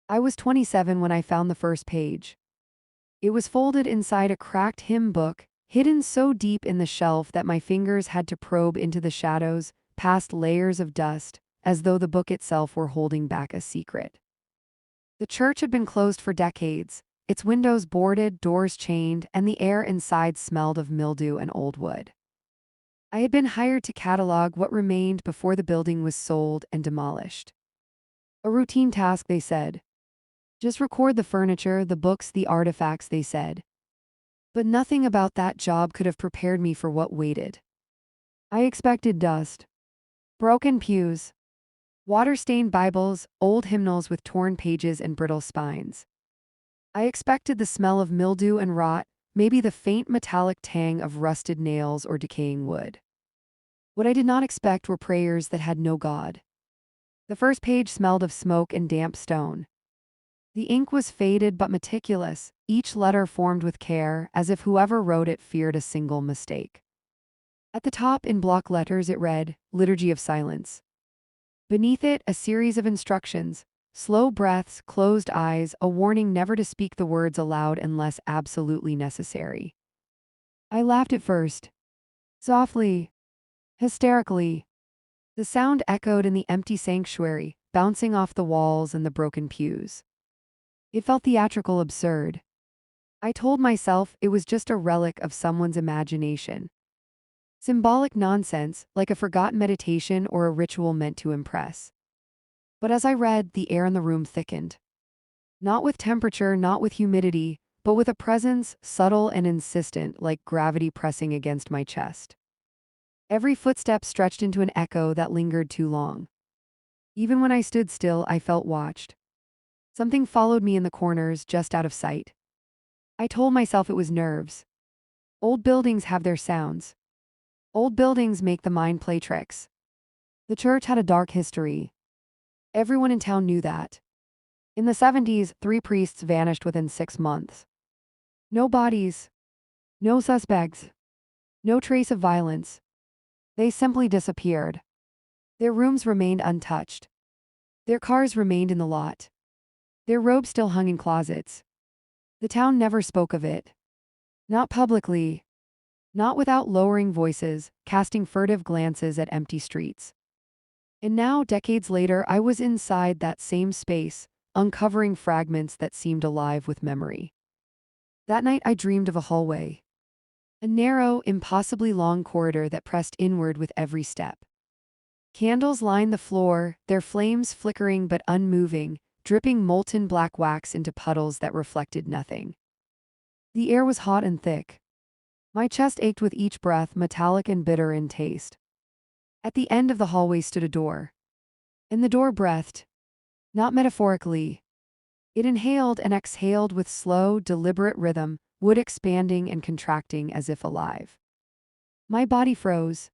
I was 27 when I found the first page. It was folded inside a cracked hymn book, hidden so deep in the shelf that my fingers had to probe into the shadows, past layers of dust, as though the book itself were holding back a secret. The church had been closed for decades, its windows boarded, doors chained, and the air inside smelled of mildew and old wood. I had been hired to catalog what remained before the building was sold and demolished. A routine task, they said. Just record the furniture, the books, the artifacts, they said. But nothing about that job could have prepared me for what waited. I expected dust, broken pews, water-stained Bibles, old hymnals with torn pages and brittle spines. I expected the smell of mildew and rot, maybe the faint metallic tang of rusted nails or decaying wood. What I did not expect were prayers that had no God. The first page smelled of smoke and damp stone. The ink was faded but meticulous, each letter formed with care, as if whoever wrote it feared a single mistake. At the top, in block letters, it read, Liturgy of Silence. Beneath it, a series of instructions, slow breaths, closed eyes, a warning never to speak the words aloud unless absolutely necessary. I laughed at first. Softly. Hysterically. The sound echoed in the empty sanctuary, bouncing off the walls and the broken pews. It felt theatrical, absurd. I told myself it was just a relic of someone's imagination. Symbolic nonsense, like a forgotten meditation or a ritual meant to impress. But as I read, the air in the room thickened. Not with temperature, not with humidity, but with a presence, subtle and insistent, like gravity pressing against my chest. Every footstep stretched into an echo that lingered too long. Even when I stood still, I felt watched. Something followed me in the corners, just out of sight. I told myself it was nerves. Old buildings have their sounds. Old buildings make the mind play tricks. The church had a dark history. Everyone in town knew that. In the 70s, 3 priests vanished within 6 months. No bodies. No suspects. No trace of violence. They simply disappeared. Their rooms remained untouched. Their cars remained in the lot. Their robes still hung in closets. The town never spoke of it. Not publicly. Not without lowering voices, casting furtive glances at empty streets. And now, decades later, I was inside that same space, uncovering fragments that seemed alive with memory. That night I dreamed of a hallway. A narrow, impossibly long corridor that pressed inward with every step. Candles lined the floor, their flames flickering but unmoving, dripping molten black wax into puddles that reflected nothing. The air was hot and thick. My chest ached with each breath, metallic and bitter in taste. At the end of the hallway stood a door. And the door breathed. Not metaphorically. It inhaled and exhaled with slow, deliberate rhythm, wood expanding and contracting as if alive. My body froze.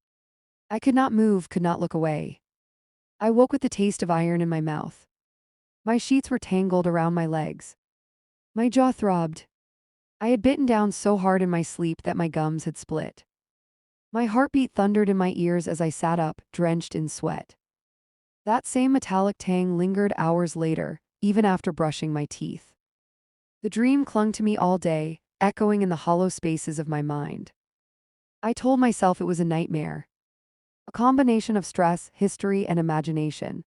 I could not move, could not look away. I woke with the taste of iron in my mouth. My sheets were tangled around my legs. My jaw throbbed. I had bitten down so hard in my sleep that my gums had split. My heartbeat thundered in my ears as I sat up, drenched in sweat. That same metallic tang lingered hours later, even after brushing my teeth. The dream clung to me all day, echoing in the hollow spaces of my mind. I told myself it was a nightmare. A combination of stress, history, and imagination.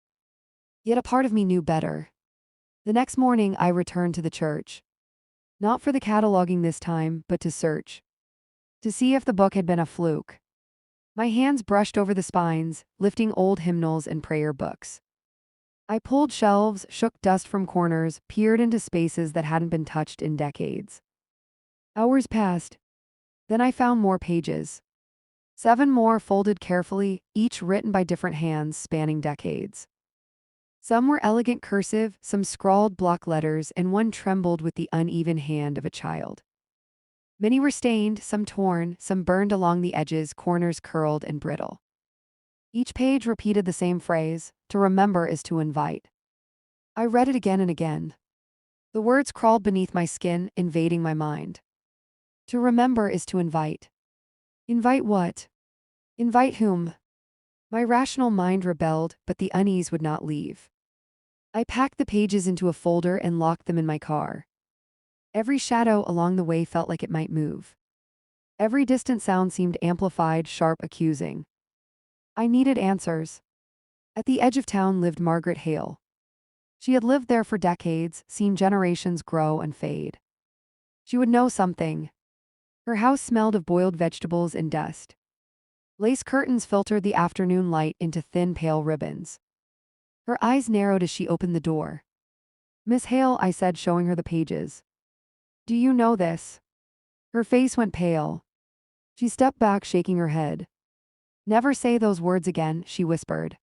Yet a part of me knew better. The next morning, I returned to the church. Not for the cataloging this time, but to search. To see if the book had been a fluke. My hands brushed over the spines, lifting old hymnals and prayer books. I pulled shelves, shook dust from corners, peered into spaces that hadn't been touched in decades. Hours passed. Then I found more pages. 7 more folded carefully, each written by different hands spanning decades. Some were elegant cursive, some scrawled block letters, and one trembled with the uneven hand of a child. Many were stained, some torn, some burned along the edges, corners curled and brittle. Each page repeated the same phrase, to remember is to invite. I read it again and again. The words crawled beneath my skin, invading my mind. To remember is to invite. Invite what? Invite whom? My rational mind rebelled, but the unease would not leave. I packed the pages into a folder and locked them in my car. Every shadow along the way felt like it might move. Every distant sound seemed amplified, sharp, accusing. I needed answers. At the edge of town lived Margaret Hale. She had lived there for decades, seen generations grow and fade. She would know something. Her house smelled of boiled vegetables and dust. Lace curtains filtered the afternoon light into thin, pale ribbons. Her eyes narrowed as she opened the door. "Miss Hale," I said, showing her the pages. "Do you know this?" Her face went pale. She stepped back, shaking her head. "Never say those words again," she whispered.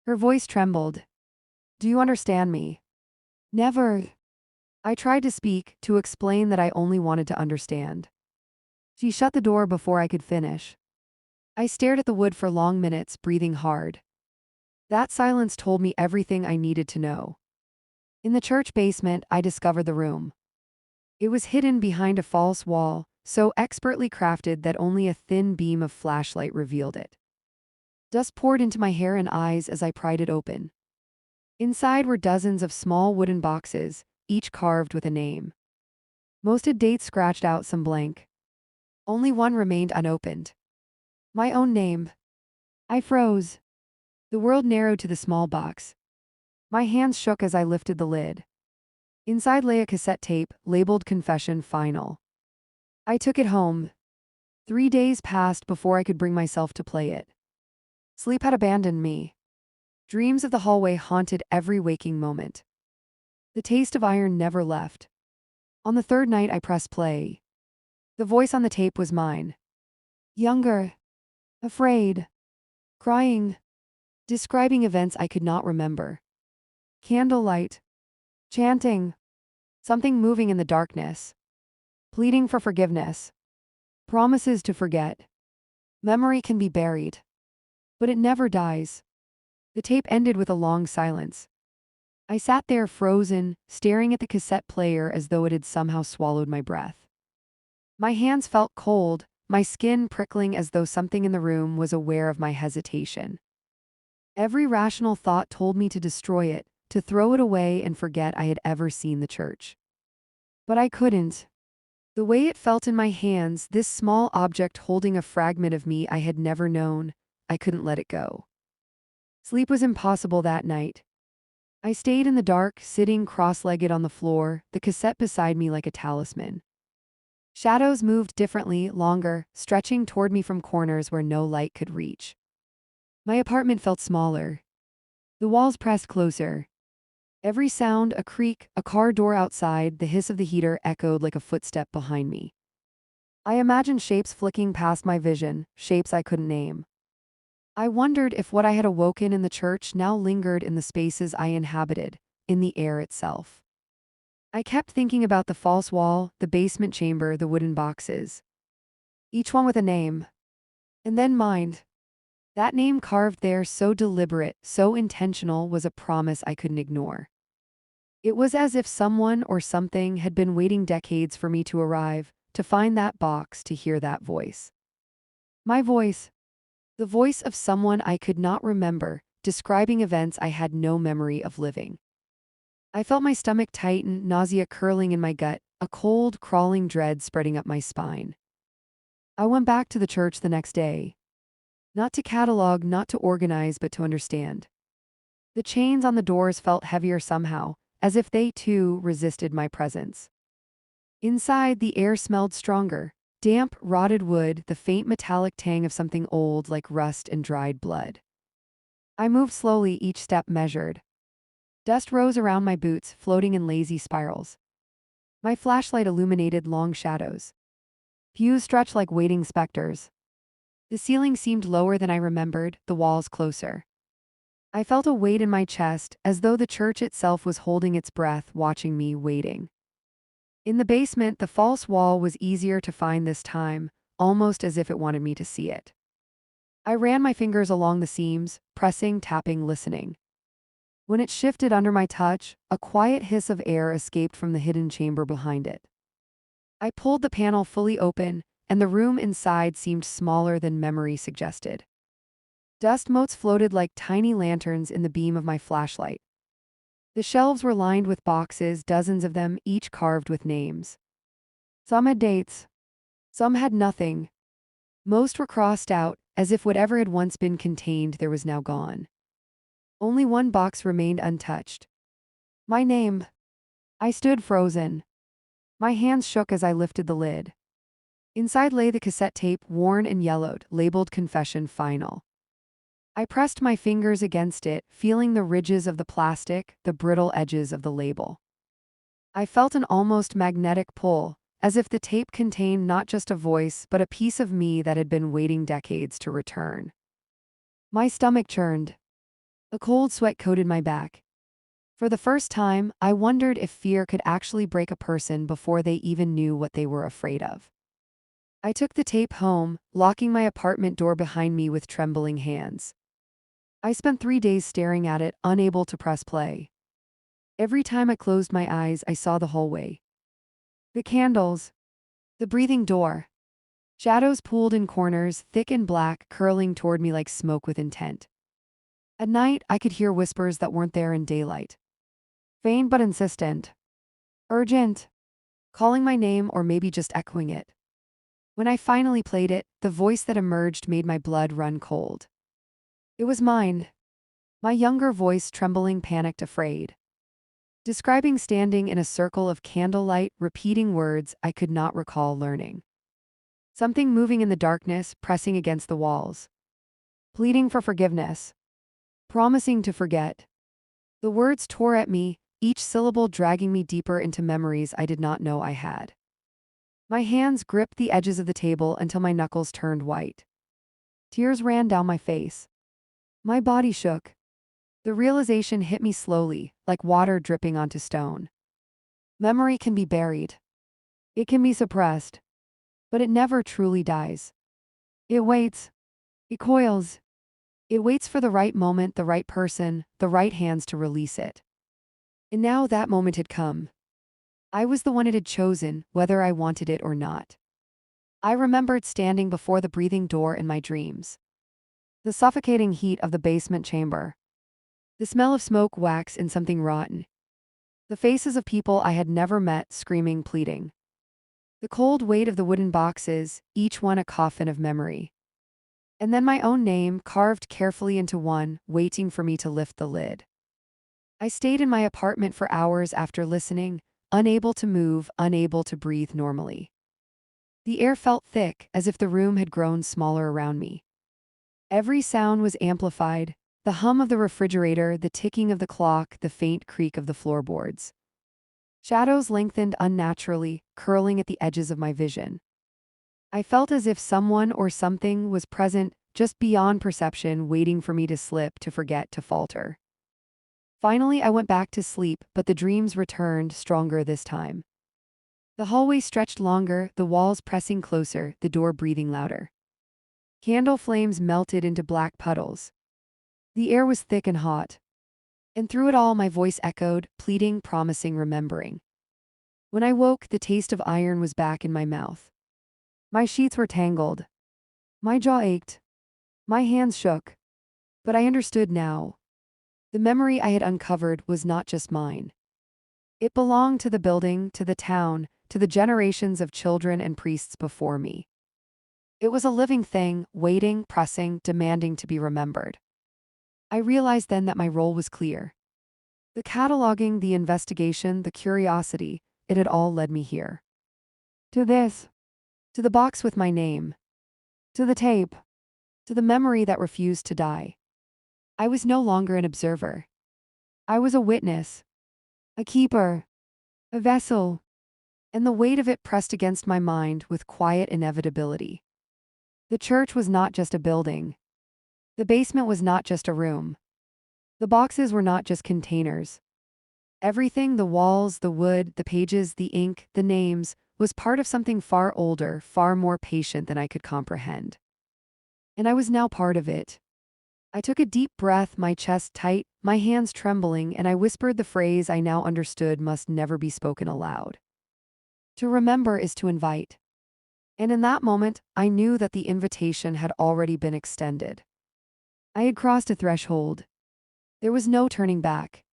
Her voice trembled. "Do you understand me?" "Never." I tried to speak, to explain that I only wanted to understand. She shut the door before I could finish. I stared at the wood for long minutes, breathing hard. That silence told me everything I needed to know. In the church basement, I discovered the room. It was hidden behind a false wall, so expertly crafted that only a thin beam of flashlight revealed it. Dust poured into my hair and eyes as I pried it open. Inside were dozens of small wooden boxes, each carved with a name. Most had dates scratched out, some blank. Only one remained unopened. My own name. I froze. The world narrowed to the small box. My hands shook as I lifted the lid. Inside lay a cassette tape, labeled Confession Final. I took it home. 3 days passed before I could bring myself to play it. Sleep had abandoned me. Dreams of the hallway haunted every waking moment. The taste of iron never left. On the third night, I pressed play. The voice on the tape was mine. Younger. Afraid. Crying. Describing events I could not remember. Candlelight. Chanting. Something moving in the darkness. Pleading for forgiveness. Promises to forget. Memory can be buried. But it never dies. The tape ended with a long silence. I sat there frozen, staring at the cassette player as though it had somehow swallowed my breath. My hands felt cold, my skin prickling as though something in the room was aware of my hesitation. Every rational thought told me to destroy it, to throw it away and forget I had ever seen the church. But I couldn't. The way it felt in my hands, this small object holding a fragment of me I had never known, I couldn't let it go. Sleep was impossible that night. I stayed in the dark, sitting cross-legged on the floor, the cassette beside me like a talisman. Shadows moved differently, longer, stretching toward me from corners where no light could reach. My apartment felt smaller. The walls pressed closer. Every sound, a creak, a car door outside, the hiss of the heater echoed like a footstep behind me. I imagined shapes flicking past my vision, shapes I couldn't name. I wondered if what I had awoken in the church now lingered in the spaces I inhabited, in the air itself. I kept thinking about the false wall, the basement chamber, the wooden boxes. Each one with a name. And then mine. That name carved there, so deliberate, so intentional, was a promise I couldn't ignore. It was as if someone or something had been waiting decades for me to arrive, to find that box, to hear that voice. My voice. The voice of someone I could not remember, describing events I had no memory of living. I felt my stomach tighten, nausea curling in my gut, a cold, crawling dread spreading up my spine. I went back to the church the next day. Not to catalog, not to organize, but to understand. The chains on the doors felt heavier somehow, as if they too resisted my presence. Inside, the air smelled stronger. Damp, rotted wood, the faint metallic tang of something old like rust and dried blood. I moved slowly, each step measured. Dust rose around my boots, floating in lazy spirals. My flashlight illuminated long shadows. Pews stretched like waiting specters. The ceiling seemed lower than I remembered, the walls closer. I felt a weight in my chest, as though the church itself was holding its breath, watching me, waiting. In the basement, the false wall was easier to find this time, almost as if it wanted me to see it. I ran my fingers along the seams, pressing, tapping, listening. When it shifted under my touch, a quiet hiss of air escaped from the hidden chamber behind it. I pulled the panel fully open, and the room inside seemed smaller than memory suggested. Dust motes floated like tiny lanterns in the beam of my flashlight. The shelves were lined with boxes, dozens of them, each carved with names. Some had dates. Some had nothing. Most were crossed out, as if whatever had once been contained there was now gone. Only one box remained untouched. My name. I stood frozen. My hands shook as I lifted the lid. Inside lay the cassette tape, worn and yellowed, labeled Confession Final. I pressed my fingers against it, feeling the ridges of the plastic, the brittle edges of the label. I felt an almost magnetic pull, as if the tape contained not just a voice but a piece of me that had been waiting decades to return. My stomach churned. A cold sweat coated my back. For the first time, I wondered if fear could actually break a person before they even knew what they were afraid of. I took the tape home, locking my apartment door behind me with trembling hands. I spent 3 days staring at it, unable to press play. Every time I closed my eyes, I saw the hallway. The candles. The breathing door. Shadows pooled in corners, thick and black, curling toward me like smoke with intent. At night, I could hear whispers that weren't there in daylight. Faint but insistent. Urgent. Calling my name or maybe just echoing it. When I finally played it, the voice that emerged made my blood run cold. It was mine. My younger voice, trembling, panicked, afraid. Describing standing in a circle of candlelight, repeating words I could not recall learning. Something moving in the darkness, pressing against the walls. Pleading for forgiveness. Promising to forget. The words tore at me, each syllable dragging me deeper into memories I did not know I had. My hands gripped the edges of the table until my knuckles turned white. Tears ran down my face. My body shook. The realization hit me slowly, like water dripping onto stone. Memory can be buried. It can be suppressed. But it never truly dies. It waits. It coils. It waits for the right moment, the right person, the right hands to release it. And now that moment had come. I was the one it had chosen, whether I wanted it or not. I remembered standing before the breathing door in my dreams. The suffocating heat of the basement chamber. The smell of smoke, wax, and something rotten. The faces of people I had never met, screaming, pleading. The cold weight of the wooden boxes, each one a coffin of memory. And then my own name, carved carefully into one, waiting for me to lift the lid. I stayed in my apartment for hours after listening, unable to move, unable to breathe normally. The air felt thick, as if the room had grown smaller around me. Every sound was amplified, the hum of the refrigerator, the ticking of the clock, the faint creak of the floorboards. Shadows lengthened unnaturally, curling at the edges of my vision. I felt as if someone or something was present, just beyond perception, waiting for me to slip, to forget, to falter. Finally, I went back to sleep, but the dreams returned, stronger this time. The hallway stretched longer, the walls pressing closer, the door breathing louder. Candle flames melted into black puddles. The air was thick and hot. And through it all my voice echoed, pleading, promising, remembering. When I woke, the taste of iron was back in my mouth. My sheets were tangled. My jaw ached. My hands shook. But I understood now. The memory I had uncovered was not just mine. It belonged to the building, to the town, to the generations of children and priests before me. It was a living thing, waiting, pressing, demanding to be remembered. I realized then that my role was clear. The cataloging, the investigation, the curiosity, it had all led me here. To this. To the box with my name. To the tape. To the memory that refused to die. I was no longer an observer. I was a witness. A keeper. A vessel. And the weight of it pressed against my mind with quiet inevitability. The church was not just a building. The basement was not just a room. The boxes were not just containers. Everything, the walls, the wood, the pages, the ink, the names, was part of something far older, far more patient than I could comprehend. And I was now part of it. I took a deep breath, my chest tight, my hands trembling, and I whispered the phrase I now understood must never be spoken aloud. To remember is to invite. And in that moment, I knew that the invitation had already been extended. I had crossed a threshold. There was no turning back.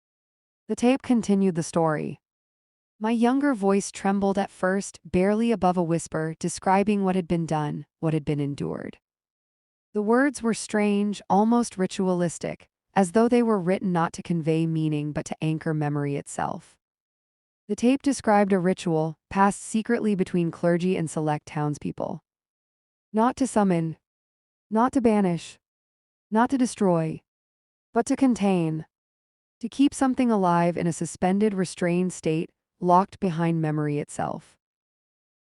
The tape continued the story. My younger voice trembled at first, barely above a whisper, describing what had been done, what had been endured. The words were strange, almost ritualistic, as though they were written not to convey meaning but to anchor memory itself. The tape described a ritual, passed secretly between clergy and select townspeople. Not to summon, not to banish, not to destroy, but to contain. To keep something alive in a suspended, restrained state, locked behind memory itself.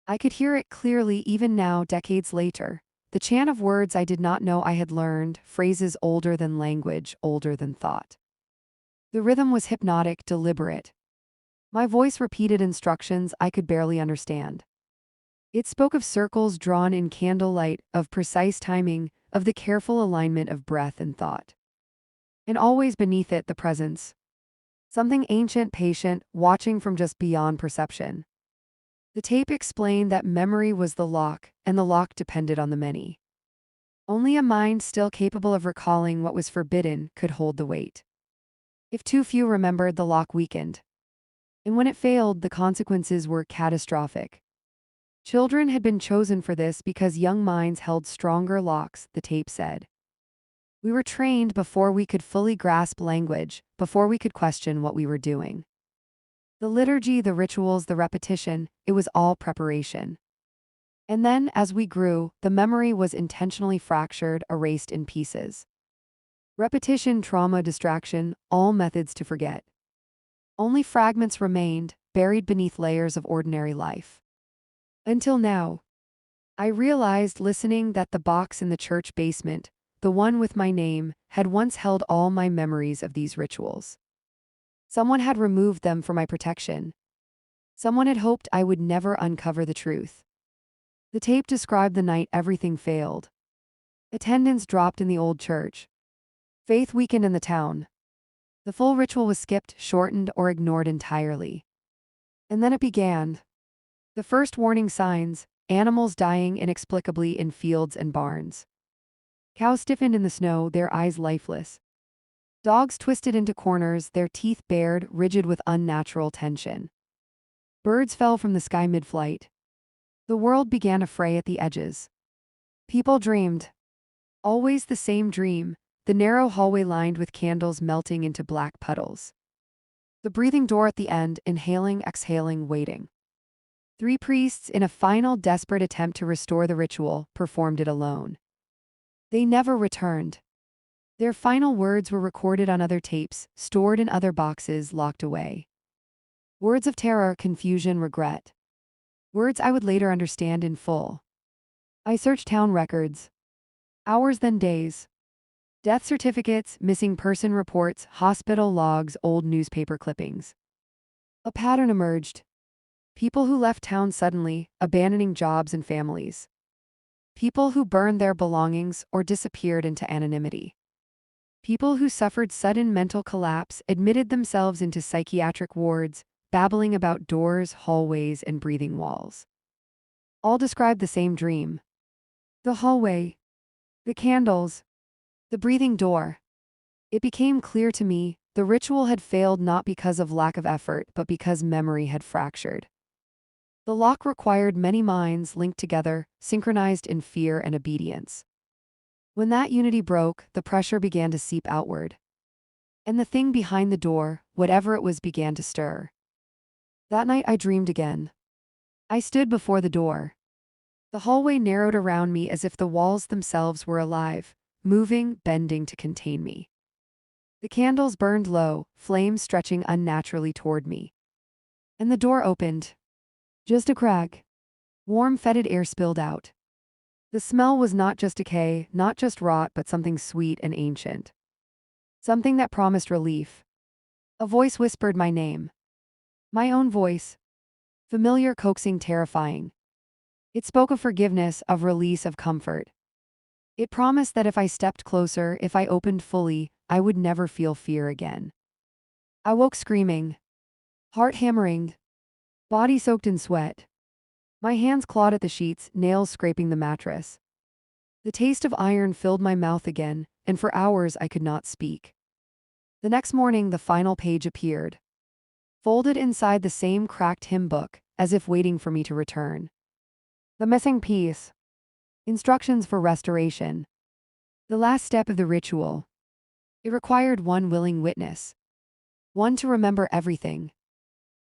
I could hear it clearly even now, decades later. The chant of words I did not know I had learned, phrases older than language, older than thought. The rhythm was hypnotic, deliberate. My voice repeated instructions I could barely understand. It spoke of circles drawn in candlelight, of precise timing, of the careful alignment of breath and thought. And always beneath it, the presence. Something ancient, patient, watching from just beyond perception. The tape explained that memory was the lock, and the lock depended on the many. Only a mind still capable of recalling what was forbidden could hold the weight. If too few remembered, the lock weakened. And when it failed, the consequences were catastrophic. Children had been chosen for this because young minds held stronger locks, the tape said. We were trained before we could fully grasp language, before we could question what we were doing. The liturgy, the rituals, the repetition, it was all preparation. And then, as we grew, the memory was intentionally fractured, erased in pieces. Repetition, trauma, distraction, all methods to forget. Only fragments remained, buried beneath layers of ordinary life. Until now. I realized listening that the box in the church basement, the one with my name, had once held all my memories of these rituals. Someone had removed them for my protection. Someone had hoped I would never uncover the truth. The tape described the night everything failed. Attendance dropped in the old church. Faith weakened in the town. The full ritual was skipped, shortened, or ignored entirely. And then it began. The first warning signs: animals dying inexplicably in fields and barns. Cows stiffened in the snow, their eyes lifeless. Dogs twisted into corners, their teeth bared, rigid with unnatural tension. Birds fell from the sky mid-flight. The world began to fray at the edges. People dreamed. Always the same dream, the narrow hallway lined with candles melting into black puddles. The breathing door at the end, inhaling, exhaling, waiting. 3 priests, in a final desperate attempt to restore the ritual, performed it alone. They never returned. Their final words were recorded on other tapes, stored in other boxes, locked away. Words of terror, confusion, regret. Words I would later understand in full. I searched town records. Hours, then days. Death certificates, missing person reports, hospital logs, old newspaper clippings. A pattern emerged. People who left town suddenly, abandoning jobs and families. People who burned their belongings or disappeared into anonymity. People who suffered sudden mental collapse admitted themselves into psychiatric wards, babbling about doors, hallways, and breathing walls. All described the same dream. The hallway. The candles. The breathing door. It became clear to me, the ritual had failed not because of lack of effort, but because memory had fractured. The lock required many minds linked together, synchronized in fear and obedience. When that unity broke, the pressure began to seep outward. And the thing behind the door, whatever it was, began to stir. That night I dreamed again. I stood before the door. The hallway narrowed around me as if the walls themselves were alive, moving, bending to contain me. The candles burned low, flames stretching unnaturally toward me. And the door opened. Just a crack. Warm, fetid air spilled out. The smell was not just decay, not just rot, but something sweet and ancient. Something that promised relief. A voice whispered my name. My own voice. Familiar, coaxing, terrifying. It spoke of forgiveness, of release, of comfort. It promised that if I stepped closer, if I opened fully, I would never feel fear again. I woke screaming. Heart hammering. Body soaked in sweat. My hands clawed at the sheets, nails scraping the mattress. The taste of iron filled my mouth again, and for hours I could not speak. The next morning, the final page appeared. folded inside the same cracked hymn book, as if waiting for me to return. The missing piece. Instructions for restoration. The last step of the ritual. It required one willing witness. One to remember everything.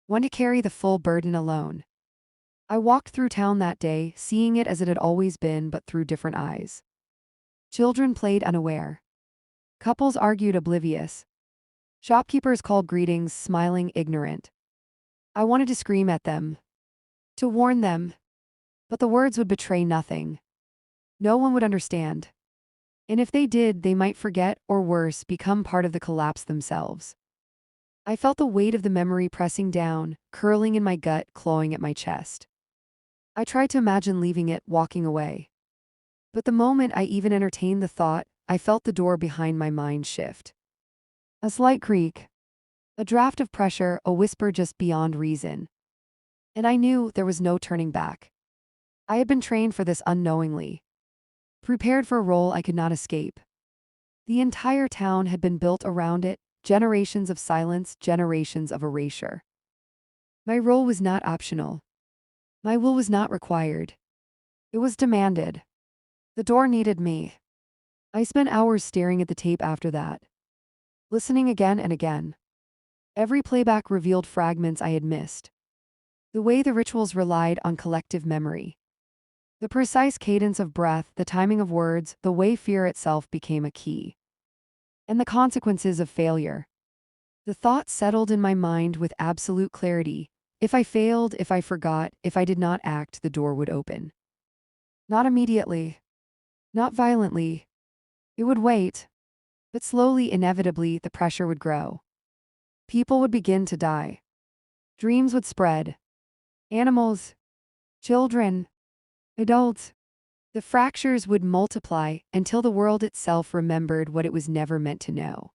One to carry the full burden alone. I walked through town that day, seeing it as it had always been, but through different eyes. Children played unaware. Couples argued oblivious. Shopkeepers called greetings, smiling ignorant. I wanted to scream at them. To warn them. But the words would betray nothing. No one would understand. And if they did, they might forget, or worse, become part of the collapse themselves. I felt the weight of the memory pressing down, curling in my gut, clawing at my chest. I tried to imagine leaving it, walking away. But the moment I even entertained the thought, I felt the door behind my mind shift. A slight creak. A draft of pressure, a whisper just beyond reason. And I knew there was no turning back. I had been trained for this unknowingly. Prepared for a role I could not escape. The entire town had been built around it, generations of silence, generations of erasure. My role was not optional. My will was not required. It was demanded. The door needed me. I spent hours staring at the tape after that. Listening again and again. Every playback revealed fragments I had missed. The way the rituals relied on collective memory. The precise cadence of breath, the timing of words, the way fear itself became a key. And the consequences of failure. The thought settled in my mind with absolute clarity. If I failed, if I forgot, if I did not act, the door would open. Not immediately. Not violently. It would wait. But slowly, inevitably, the pressure would grow. People would begin to die. Dreams would spread. Animals. Children. Adults. The fractures would multiply until the world itself remembered what it was never meant to know.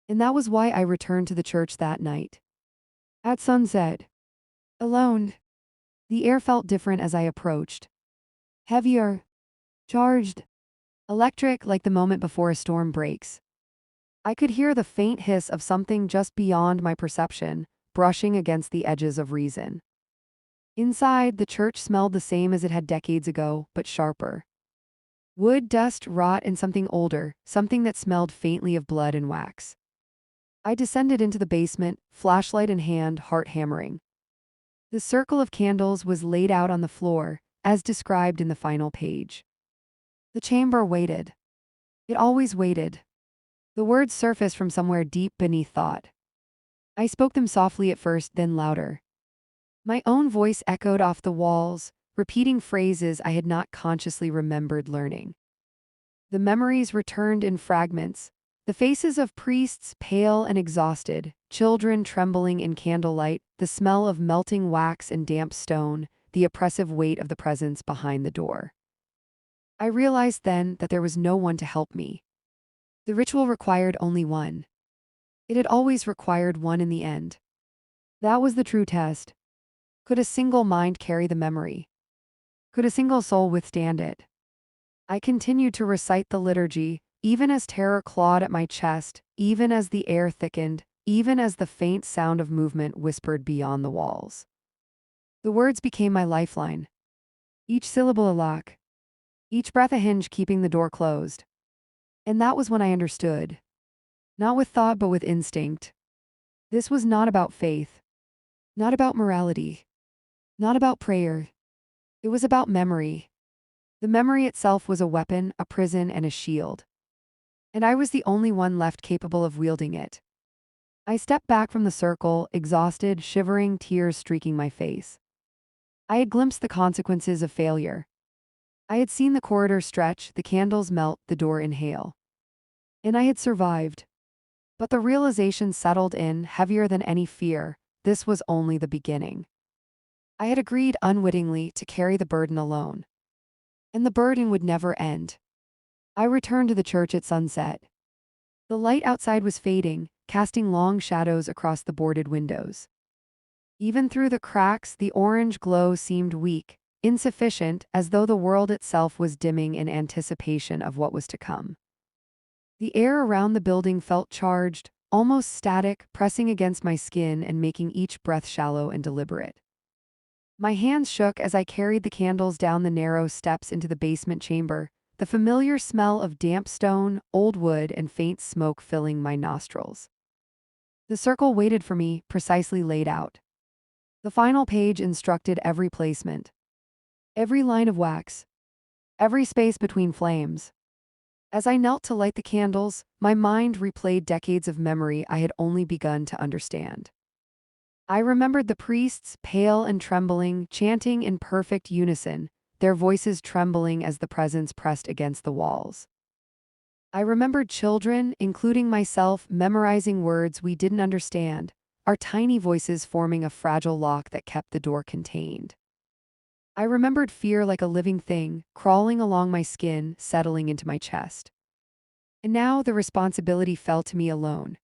And that was why I returned to the church that night. At sunset. Alone. The air felt different as I approached. Heavier. Charged. Electric, like the moment before a storm breaks. I could hear the faint hiss of something just beyond my perception, brushing against the edges of reason. Inside, the church smelled the same as it had decades ago, but sharper. Wood, dust, rot, and something older, something that smelled faintly of blood and wax. I descended into the basement, flashlight in hand, heart hammering. The circle of candles was laid out on the floor, as described in the final page. The chamber waited. It always waited. The words surfaced from somewhere deep beneath thought. I spoke them softly at first, then louder. My own voice echoed off the walls, repeating phrases I had not consciously remembered learning. The memories returned in fragments. The faces of priests, pale and exhausted, children trembling in candlelight, the smell of melting wax and damp stone, the oppressive weight of the presence behind the door. I realized then that there was no one to help me. The ritual required only one. It had always required one in the end. That was the true test. Could a single mind carry the memory? Could a single soul withstand it? I continued to recite the liturgy, even as terror clawed at my chest, even as the air thickened, even as the faint sound of movement whispered beyond the walls. The words became my lifeline. Each syllable a lock. Each breath a hinge keeping the door closed. And that was when I understood. Not with thought but with instinct. This was not about faith. Not about morality. Not about prayer. It was about memory. The memory itself was a weapon, a prison, and a shield. And I was the only one left capable of wielding it. I stepped back from the circle, exhausted, shivering, tears streaking my face. I had glimpsed the consequences of failure. I had seen the corridor stretch, the candles melt, the door inhale. And I had survived. But the realization settled in, heavier than any fear. This was only the beginning. I had agreed unwittingly to carry the burden alone. And the burden would never end. I returned to the church at sunset. The light outside was fading, casting long shadows across the boarded windows. Even through the cracks, the orange glow seemed weak, insufficient, as though the world itself was dimming in anticipation of what was to come. The air around the building felt charged, almost static, pressing against my skin and making each breath shallow and deliberate. My hands shook as I carried the candles down the narrow steps into the basement chamber, the familiar smell of damp stone, old wood, and faint smoke filling my nostrils. The circle waited for me, precisely laid out. The final page instructed every placement, every line of wax, every space between flames. As I knelt to light the candles, my mind replayed decades of memory I had only begun to understand. I remembered the priests, pale and trembling, chanting in perfect unison, their voices trembling as the presence pressed against the walls. I remembered children, including myself, memorizing words we didn't understand, our tiny voices forming a fragile lock that kept the door contained. I remembered fear like a living thing, crawling along my skin, settling into my chest. And now the responsibility fell to me alone.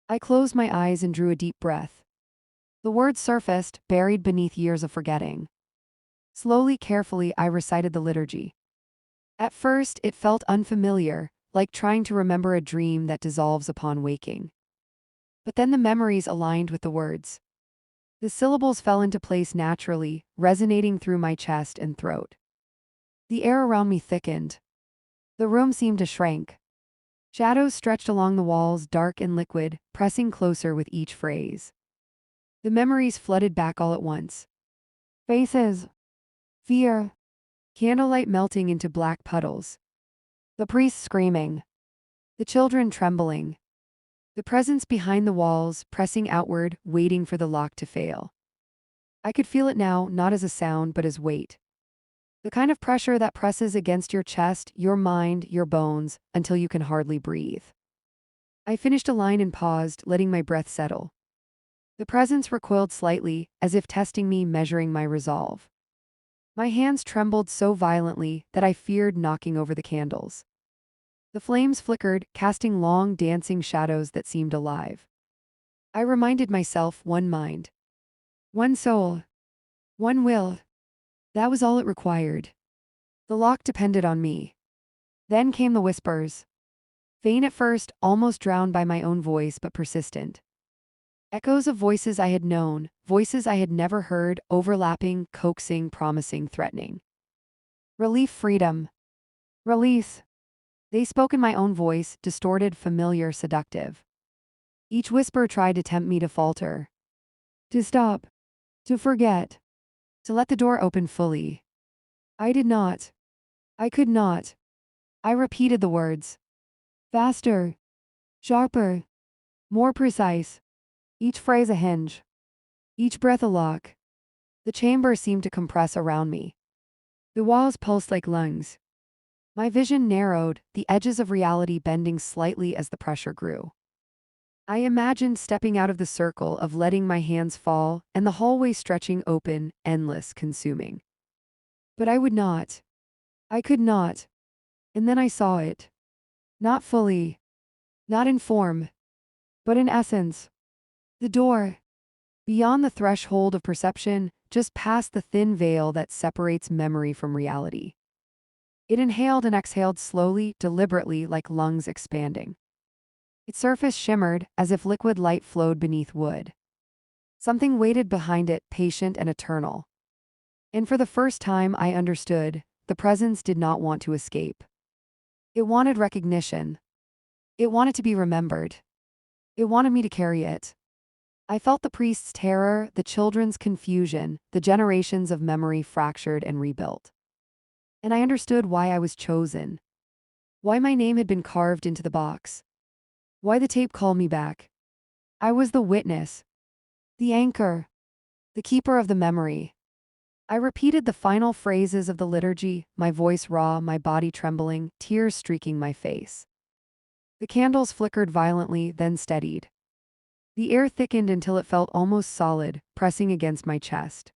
I closed my eyes and drew a deep breath. The words surfaced, buried beneath years of forgetting. Slowly, carefully, I recited the liturgy. At first, it felt unfamiliar, like trying to remember a dream that dissolves upon waking. But then the memories aligned with the words. The syllables fell into place naturally, resonating through my chest and throat. The air around me thickened. The room seemed to shrink. Shadows stretched along the walls, dark and liquid, pressing closer with each phrase. The memories flooded back all at once. Faces. Fear. Candlelight melting into black puddles. The priests screaming. The children trembling. The presence behind the walls, pressing outward, waiting for the lock to fail. I could feel it now, not as a sound, but as weight. The kind of pressure that presses against your chest, your mind, your bones, until you can hardly breathe. I finished a line and paused, letting my breath settle. The presence recoiled slightly, as if testing me, measuring my resolve. My hands trembled so violently that I feared knocking over the candles. The flames flickered, casting long, dancing shadows that seemed alive. I reminded myself, one mind, one soul, one will. That was all it required. The lock depended on me. Then came the whispers. Faint at first, almost drowned by my own voice, but persistent. Echoes of voices I had known, voices I had never heard, overlapping, coaxing, promising, threatening. Relief, freedom. Release. They spoke in my own voice, distorted, familiar, seductive. Each whisper tried to tempt me to falter. To stop. To forget. To let the door open fully. I did not. I could not. I repeated the words. Faster. Sharper. More precise. Each phrase a hinge. Each breath a lock. The chamber seemed to compress around me. The walls pulsed like lungs. My vision narrowed, the edges of reality bending slightly as the pressure grew. I imagined stepping out of the circle, of letting my hands fall, and the hallway stretching open, endless, consuming. But I would not. I could not. And then I saw it. Not fully. Not in form. But in essence. The door. Beyond the threshold of perception, just past the thin veil that separates memory from reality. It inhaled and exhaled slowly, deliberately, like lungs expanding. Its surface shimmered, as if liquid light flowed beneath wood. Something waited behind it, patient and eternal. And for the first time I understood, the presence did not want to escape. It wanted recognition. It wanted to be remembered. It wanted me to carry it. I felt the priest's terror, the children's confusion, the generations of memory fractured and rebuilt. And I understood why I was chosen. Why my name had been carved into the box. Why the tape called me back. I was the witness. The anchor. The keeper of the memory. I repeated the final phrases of the liturgy, my voice raw, my body trembling, tears streaking my face. The candles flickered violently, then steadied. The air thickened until it felt almost solid, pressing against my chest.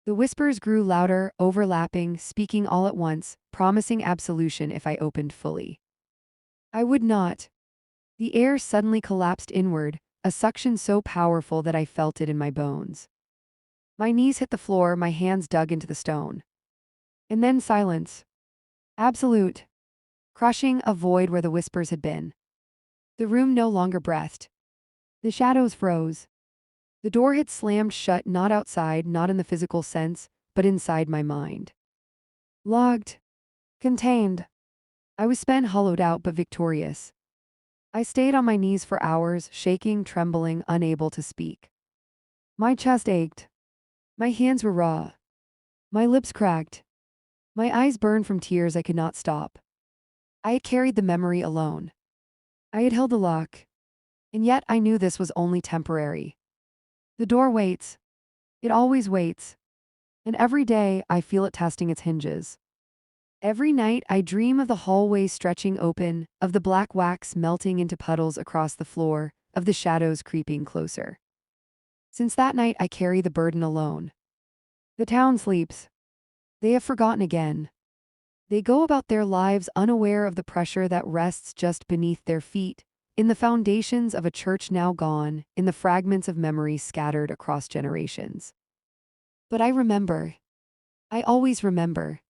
The whispers grew louder, overlapping, speaking all at once, promising absolution if I opened fully. I would not. The air suddenly collapsed inward, a suction so powerful that I felt it in my bones. My knees hit the floor, my hands dug into the stone. And then silence. Absolute. Crushing, a void where the whispers had been. The room no longer breathed. The shadows froze. The door had slammed shut, not outside, not in the physical sense, but inside my mind. Logged. Contained. I was spent, hollowed out, but victorious. I stayed on my knees for hours, shaking, trembling, unable to speak. My chest ached. My hands were raw. My lips cracked. My eyes burned from tears I could not stop. I had carried the memory alone. I had held the lock. And yet I knew this was only temporary. The door waits. It always waits. And every day I feel it testing its hinges. Every night I dream of the hallway stretching open, of the black wax melting into puddles across the floor, of the shadows creeping closer. Since that night I carry the burden alone. The town sleeps. They have forgotten again. They go about their lives unaware of the pressure that rests just beneath their feet, in the foundations of a church now gone, in the fragments of memory scattered across generations. But I remember. I always remember.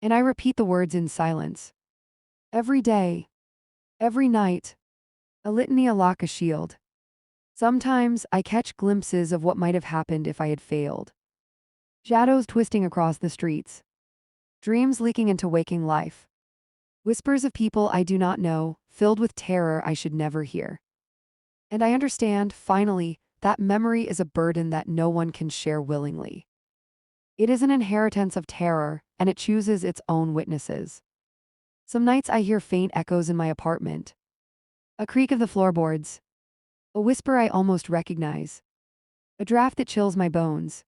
And I repeat the words in silence. Every day. Every night. A litany, a lock, a shield. Sometimes I catch glimpses of what might have happened if I had failed. Shadows twisting across the streets. Dreams leaking into waking life. Whispers of people I do not know, filled with terror I should never hear. And I understand, finally, that memory is a burden that no one can share willingly. It is an inheritance of terror, and it chooses its own witnesses. Some nights I hear faint echoes in my apartment. A creak of the floorboards. A whisper I almost recognize. A draft that chills my bones.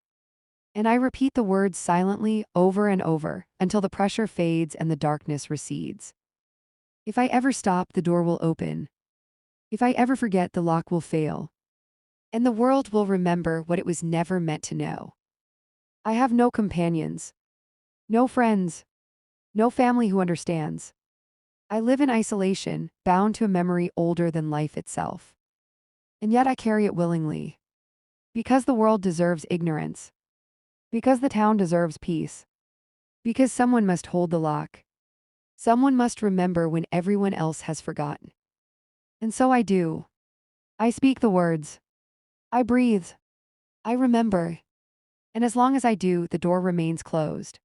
And I repeat the words silently, over and over, until the pressure fades and the darkness recedes. If I ever stop, the door will open. If I ever forget, the lock will fail. And the world will remember what it was never meant to know. I have no companions. No friends. No family who understands. I live in isolation, bound to a memory older than life itself. And yet I carry it willingly. Because the world deserves ignorance. Because the town deserves peace. Because someone must hold the lock. Someone must remember when everyone else has forgotten. And so I do. I speak the words. I breathe. I remember. And as long as I do, the door remains closed.